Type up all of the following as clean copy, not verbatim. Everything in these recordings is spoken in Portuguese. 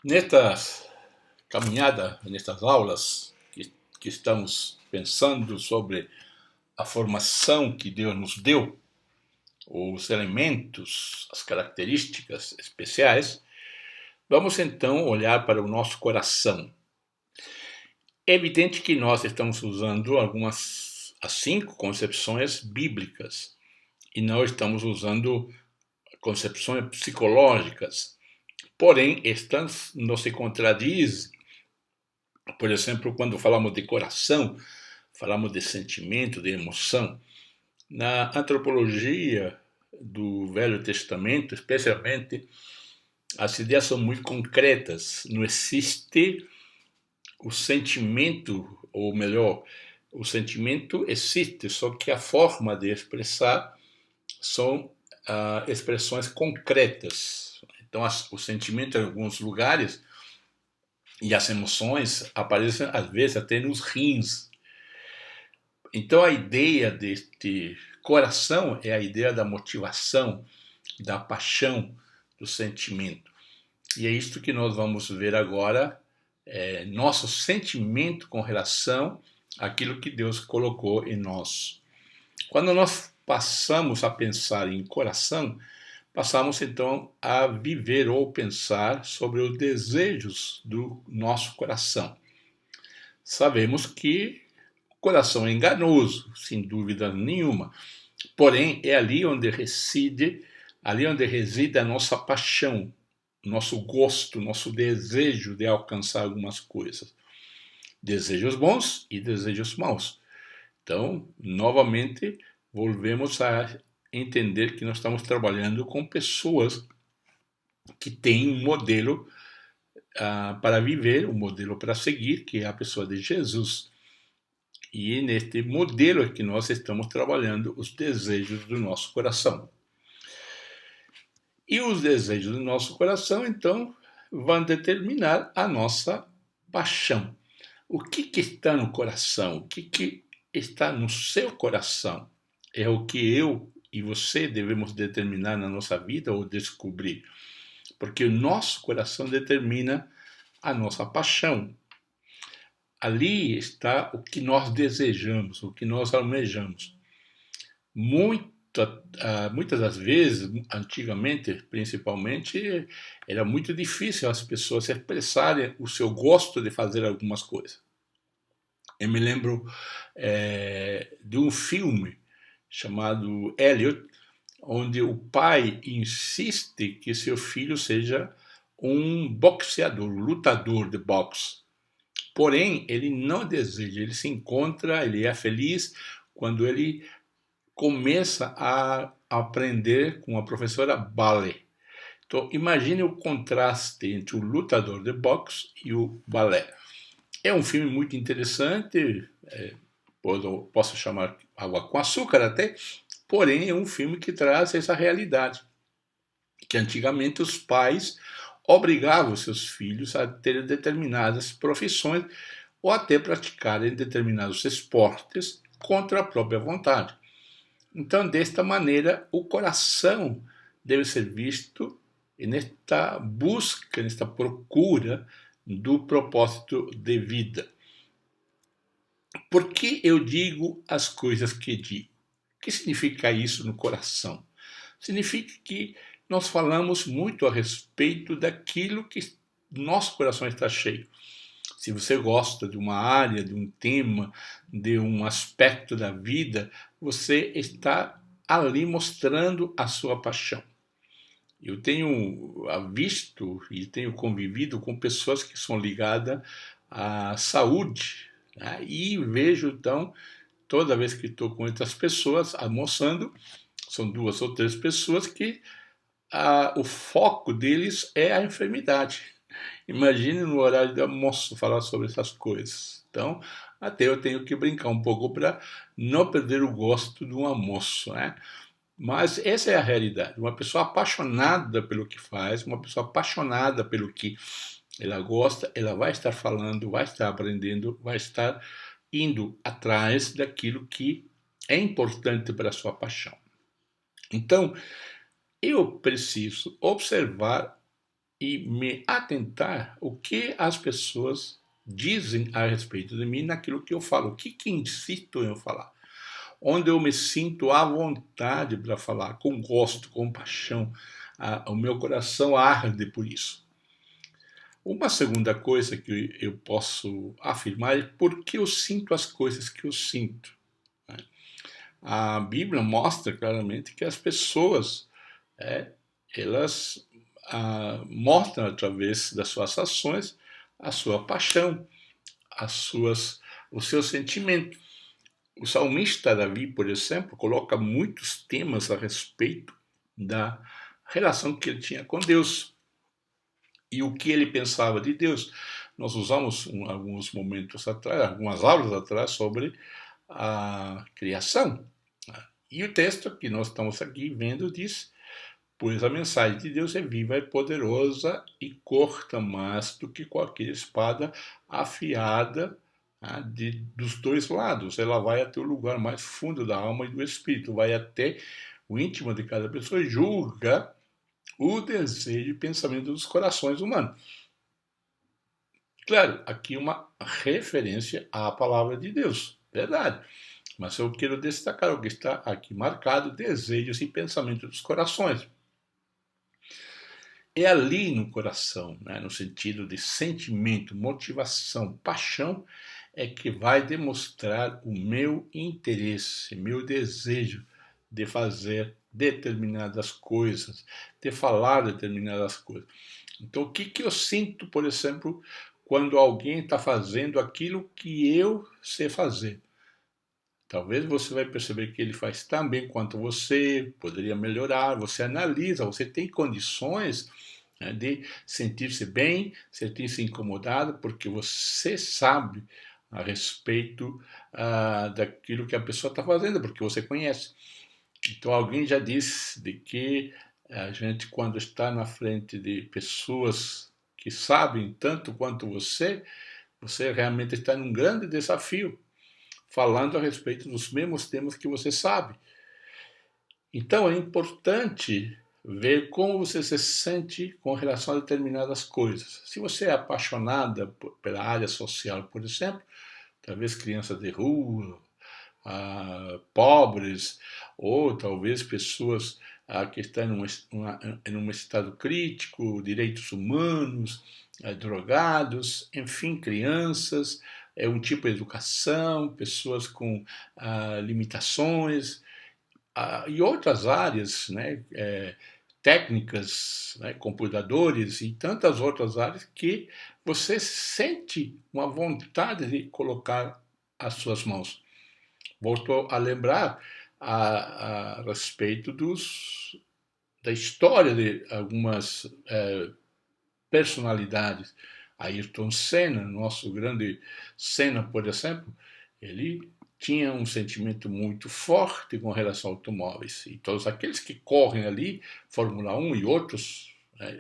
Nesta caminhada, nestas aulas que estamos pensando sobre a formação que Deus nos deu, os elementos, as características especiais, vamos então olhar para o nosso coração. É evidente que nós estamos usando as 5 concepções bíblicas e não estamos usando concepções psicológicas. Porém, estas não se contradizem. Por exemplo, quando falamos de coração, falamos de sentimento, de emoção. Na antropologia do Velho Testamento, especialmente, as ideias são muito concretas. Não existe o sentimento, ou melhor, o sentimento existe, só que a forma de expressar são expressões concretas. Então, o sentimento em alguns lugares e as emoções aparecem, às vezes, até nos rins. Então, a ideia deste coração é a ideia da motivação, da paixão, do sentimento. E é isto que nós vamos ver agora, nosso sentimento com relação àquilo que Deus colocou em nós. Quando nós passamos a pensar em coração, passamos então a viver ou pensar sobre os desejos do nosso coração. Sabemos que o coração é enganoso, sem dúvida nenhuma, porém é ali onde reside a nossa paixão, nosso gosto, nosso desejo de alcançar algumas coisas. Desejos bons e desejos maus. Então, novamente, volvemos a entender que nós estamos trabalhando com pessoas que têm um modelo para viver, um modelo para seguir, que é a pessoa de Jesus. E neste modelo é que nós estamos trabalhando os desejos do nosso coração. E os desejos do nosso coração, então, vão determinar a nossa paixão. O que está no coração? O que está no seu coração? É o que eu e você devemos determinar na nossa vida ou descobrir. Porque o nosso coração determina a nossa paixão. Ali está o que nós desejamos, o que nós almejamos. Muitas das vezes, antigamente principalmente, era muito difícil as pessoas expressarem o seu gosto de fazer algumas coisas. Eu me lembro de um filme chamado Elliot, onde o pai insiste que seu filho seja um boxeador, um lutador de boxe. Porém, ele não deseja, ele se encontra, ele é feliz quando ele começa a aprender com a professora balé. Então, imagine o contraste entre o lutador de boxe e o balé. É um filme muito interessante, posso chamar Água com Açúcar até, porém é um filme que traz essa realidade, que antigamente os pais obrigavam seus filhos a ter determinadas profissões ou até praticarem determinados esportes contra a própria vontade. Então, desta maneira, o coração deve ser visto nesta busca, nesta procura do propósito de vida. Por que eu digo as coisas que digo? O que significa isso no coração? Significa que nós falamos muito a respeito daquilo que nosso coração está cheio. Se você gosta de uma área, de um tema, de um aspecto da vida, você está ali mostrando a sua paixão. Eu tenho visto e tenho convivido com pessoas que são ligadas à saúde, né? E vejo, então, toda vez que estou com outras pessoas almoçando, são 2 ou 3 pessoas que o foco deles é a enfermidade. Imagine no horário de almoço falar sobre essas coisas. Então, até eu tenho que brincar um pouco para não perder o gosto do almoço, né? Mas essa é a realidade. Uma pessoa apaixonada pelo que faz, uma pessoa apaixonada pelo que ela gosta, ela vai estar falando, vai estar aprendendo, vai estar indo atrás daquilo que é importante para a sua paixão. Então, eu preciso observar e me atentar o que as pessoas dizem a respeito de mim naquilo que eu falo, o que insisto em eu falar, onde eu me sinto à vontade para falar, com gosto, com paixão, o meu coração arde por isso. Uma segunda coisa que eu posso afirmar é porque eu sinto as coisas que eu sinto. A Bíblia mostra claramente que as pessoas, elas mostram através das suas ações a sua paixão, o seu sentimento. O salmista Davi, por exemplo, coloca muitos temas a respeito da relação que ele tinha com Deus e o que ele pensava de Deus. Nós usamos alguns momentos atrás, algumas aulas atrás, sobre a criação. E o texto que nós estamos aqui vendo diz: pois a mensagem de Deus é viva e poderosa e corta mais do que qualquer espada afiada dos dois lados. Ela vai até o lugar mais fundo da alma e do espírito, vai até o íntimo de cada pessoa e julga o desejo e pensamento dos corações humanos. Claro, aqui uma referência à palavra de Deus, verdade. Mas eu quero destacar o que está aqui marcado: desejos e pensamentos dos corações. É ali no coração, no sentido de sentimento, motivação, paixão, é que vai demonstrar o meu interesse, meu desejo de fazer determinadas coisas, de falar determinadas coisas. Então, o que eu sinto, por exemplo, quando alguém está fazendo aquilo que eu sei fazer? Talvez você vai perceber que ele faz tão bem quanto você, poderia melhorar, você analisa, você tem condições de sentir-se bem, sentir-se incomodado, porque você sabe a respeito daquilo que a pessoa está fazendo, porque você conhece. Então, alguém já disse de que a gente, quando está na frente de pessoas que sabem tanto quanto você realmente está num grande desafio, falando a respeito dos mesmos temas que você sabe. Então, é importante ver como você se sente com relação a determinadas coisas. Se você é apaixonada pela área social, por exemplo, talvez crianças de rua, pobres, ou talvez pessoas que estão em um estado crítico, direitos humanos, drogados, enfim, crianças, é um tipo de educação, pessoas com limitações, e outras áreas, técnicas, computadores e tantas outras áreas que você sente uma vontade de colocar as suas mãos. Volto a lembrar a respeito da história de algumas personalidades. Ayrton Senna, nosso grande Senna, por exemplo, ele tinha um sentimento muito forte com relação a automóveis. E todos aqueles que correm ali, Fórmula 1 e outros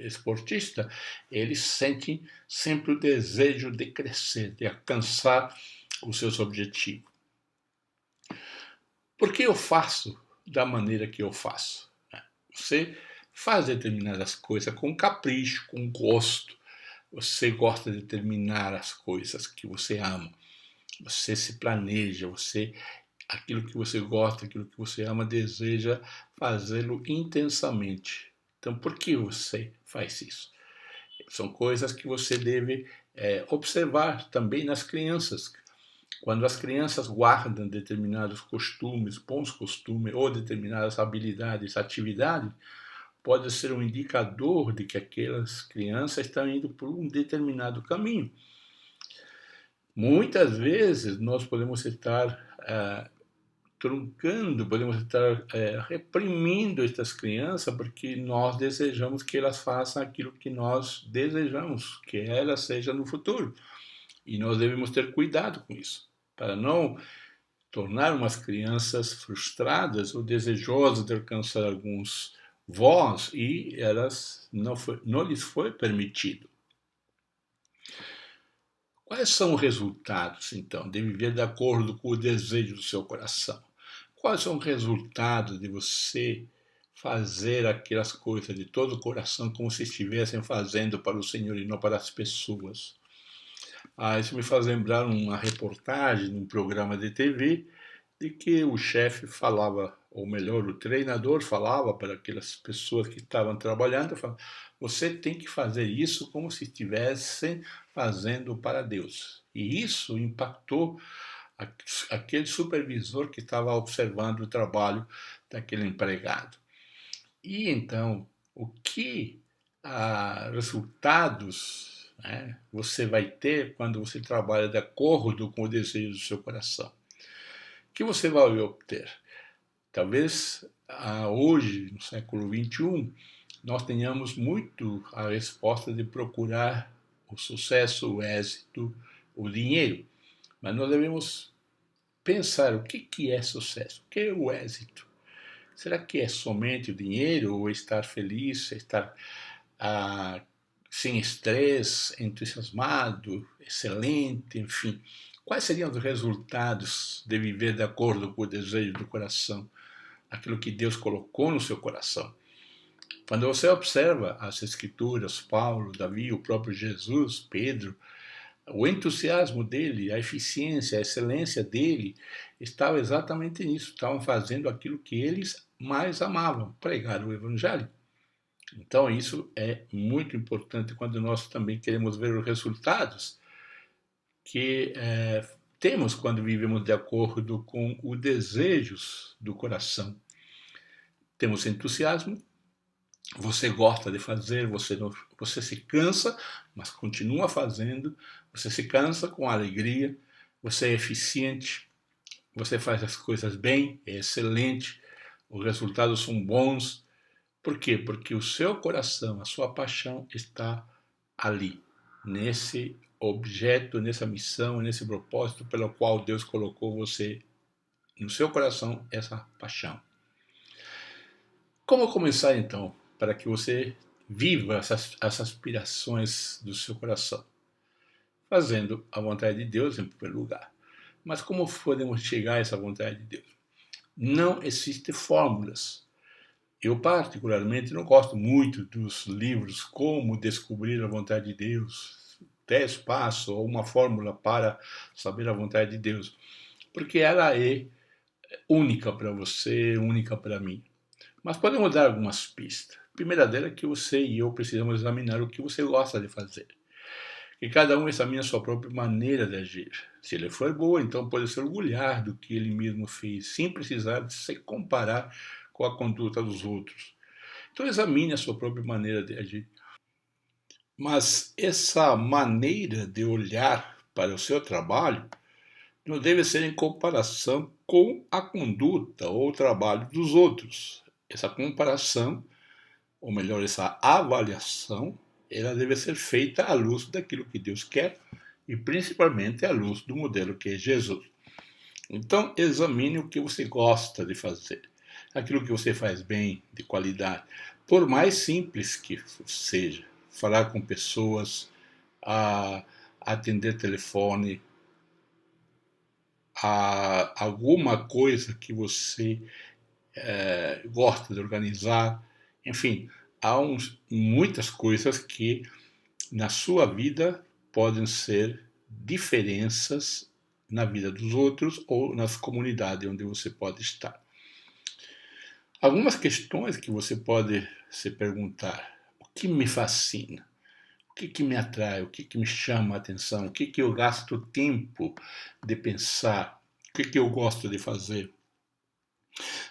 esportistas, eles sentem sempre o desejo de crescer, de alcançar os seus objetivos. Por que eu faço da maneira que eu faço? Você faz determinadas coisas com capricho, com gosto. Você gosta de terminar as coisas que você ama. Você se planeja, aquilo que você gosta, aquilo que você ama, deseja fazê-lo intensamente. Então, por que você faz isso? São coisas que você deve observar também nas crianças. Quando as crianças guardam determinados costumes, bons costumes, ou determinadas habilidades, atividades, pode ser um indicador de que aquelas crianças estão indo por um determinado caminho. Muitas vezes nós podemos estar truncando, podemos estar reprimindo estas crianças porque nós desejamos que elas façam aquilo que nós desejamos que elas sejam no futuro. E nós devemos ter cuidado com isso, para não tornar umas crianças frustradas ou desejosas de alcançar alguns voos e elas não lhes foi permitido. Quais são os resultados, então, de viver de acordo com o desejo do seu coração? Quais são os resultados de você fazer aquelas coisas de todo o coração como se estivessem fazendo para o Senhor e não para as pessoas? Isso me faz lembrar uma reportagem num programa de TV de que o chefe falava, ou melhor, o treinador falava para aquelas pessoas que estavam trabalhando, falava, você tem que fazer isso como se estivessem fazendo para Deus. E isso impactou aquele supervisor que estava observando o trabalho daquele empregado. E então, o que resultados, né, você vai ter quando você trabalha de acordo com o desejo do seu coração? O que você vai obter? Talvez hoje, no século XXI, nós tenhamos muito a resposta de procurar o sucesso, o êxito, o dinheiro. Mas nós devemos pensar o que é sucesso, o que é o êxito. Será que é somente o dinheiro ou estar feliz, estar sem estresse, entusiasmado, excelente, enfim? Quais seriam os resultados de viver de acordo com o desejo do coração, aquilo que Deus colocou no seu coração? Quando você observa as Escrituras, Paulo, Davi, o próprio Jesus, Pedro, o entusiasmo dele, a eficiência, a excelência dele estava exatamente nisso. Estavam fazendo aquilo que eles mais amavam, pregar o Evangelho. Então isso é muito importante quando nós também queremos ver os resultados que temos quando vivemos de acordo com os desejos do coração. Temos entusiasmo, você gosta de fazer, você se cansa, mas continua fazendo, você se cansa com alegria, você é eficiente, você faz as coisas bem, é excelente, os resultados são bons. Por quê? Porque o seu coração, a sua paixão está ali, nesse objeto, nessa missão, nesse propósito pelo qual Deus colocou você no seu coração, essa paixão. Como começar então, para que você viva essas aspirações do seu coração? Fazendo a vontade de Deus em primeiro lugar. Mas como podemos chegar a essa vontade de Deus? Não existem fórmulas. Eu particularmente não gosto muito dos livros Como Descobrir a Vontade de Deus, 10 passos ou uma fórmula para saber a vontade de Deus, porque ela é única para você, única para mim. Mas podemos dar algumas pistas. A primeira delas é que você e eu precisamos examinar o que você gosta de fazer. Que cada um examine a sua própria maneira de agir. Se ele for boa, então pode se orgulhar do que ele mesmo fez, sem precisar de se comparar com a conduta dos outros. Então examine a sua própria maneira de agir. Mas essa maneira de olhar para o seu trabalho não deve ser em comparação com a conduta ou o trabalho dos outros. Essa comparação, ou melhor, essa avaliação, ela deve ser feita à luz daquilo que Deus quer e principalmente à luz do modelo que é Jesus. Então, examine o que você gosta de fazer, aquilo que você faz bem, de qualidade, por mais simples que seja, falar com pessoas, atender telefone, alguma coisa que você gosta de organizar, enfim, há muitas coisas que na sua vida podem ser diferenças na vida dos outros ou nas comunidades onde você pode estar. Algumas questões que você pode se perguntar: o que me fascina? O que me atrai? O que me chama a atenção? O que eu gasto tempo de pensar? O que eu gosto de fazer?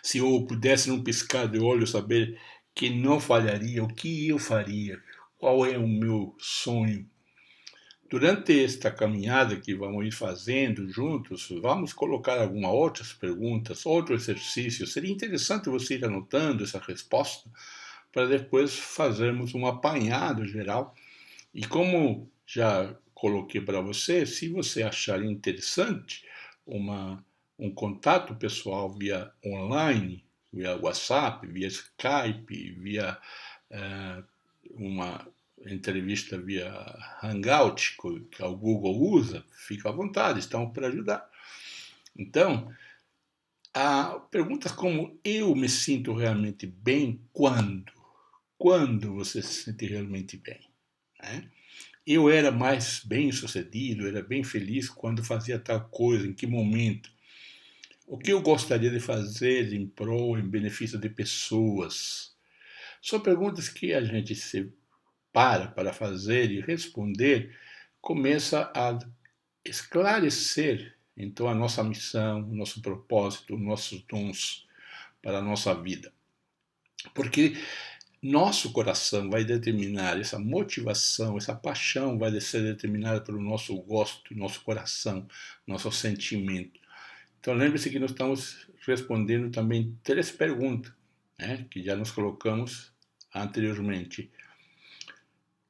Se eu pudesse num piscar de olhos saber que não falharia, o que eu faria? Qual é o meu sonho? Durante esta caminhada que vamos ir fazendo juntos, vamos colocar algumas outras perguntas, outro exercício. Seria interessante você ir anotando essa resposta para depois fazermos um apanhado geral. E como já coloquei para você, se você achar interessante um contato pessoal via online, via WhatsApp, via Skype, via uma entrevista via Hangout, que o Google usa, fica à vontade, estamos para ajudar. Então, a pergunta como eu me sinto realmente bem quando? Quando você se sente realmente bem? Né? Eu era mais bem sucedido, era bem feliz quando fazia tal coisa, em que momento? O que eu gostaria de fazer em prol, em benefício de pessoas? São perguntas que a gente se para fazer e responder, começa a esclarecer então a nossa missão, o nosso propósito, os nossos dons para a nossa vida. Porque nosso coração vai determinar, essa motivação, essa paixão vai ser determinada pelo nosso gosto, nosso coração, nosso sentimento. Então lembre-se que nós estamos respondendo também 3 perguntas, né, que já nos colocamos anteriormente.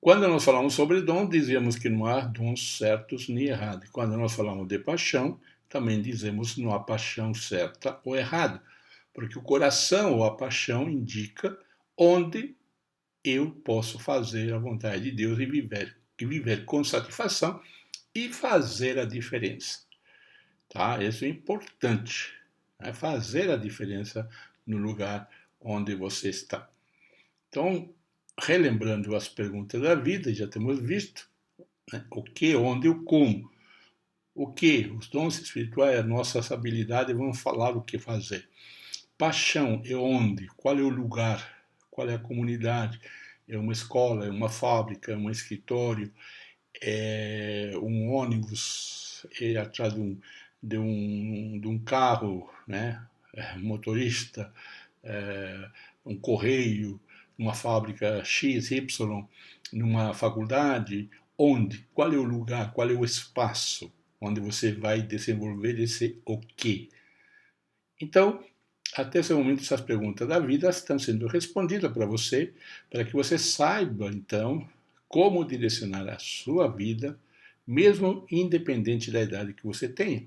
Quando nós falamos sobre dom, dizemos que não há dons certos nem errados. Quando nós falamos de paixão, também dizemos que não há paixão certa ou errada, porque o coração ou a paixão indica onde eu posso fazer a vontade de Deus e viver com satisfação e fazer a diferença. Tá? Isso é importante, né? Fazer a diferença no lugar onde você está. Então, relembrando as perguntas da vida, já temos visto, né? O que, onde e o como. O que? Os dons espirituais, as nossas habilidades vão falar o que fazer. Paixão é onde? Qual é o lugar? Qual é a comunidade? É uma escola, é uma fábrica, é um escritório, é um ônibus, é atrás de um carro, né? Motorista, um correio, numa fábrica X, Y, numa faculdade, onde? Qual é o lugar, qual é o espaço onde você vai desenvolver esse o quê? Então, até esse momento, essas perguntas da vida estão sendo respondidas para você, para que você saiba, então, como direcionar a sua vida, mesmo independente da idade que você tenha.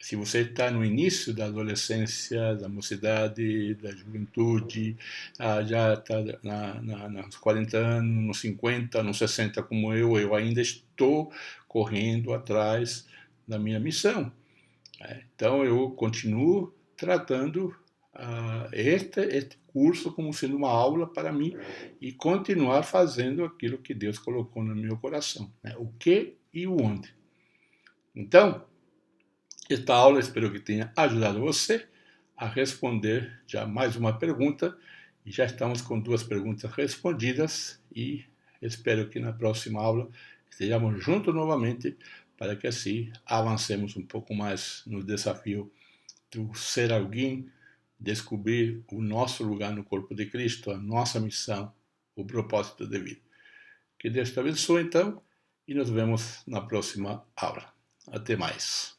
Se você está no início da adolescência, da mocidade, da juventude, já está nos 40 anos, nos 50, nos 60 como eu ainda estou correndo atrás da minha missão. Então eu continuo tratando este curso como sendo uma aula para mim e continuar fazendo aquilo que Deus colocou no meu coração. Né? O que e o onde. Então, esta aula espero que tenha ajudado você a responder já mais uma pergunta. E já estamos com 2 perguntas respondidas e espero que na próxima aula estejamos juntos novamente para que assim avancemos um pouco mais no desafio do ser alguém, descobrir o nosso lugar no corpo de Cristo, a nossa missão, o propósito de vida. Que Deus te abençoe então e nos vemos na próxima aula. Até mais.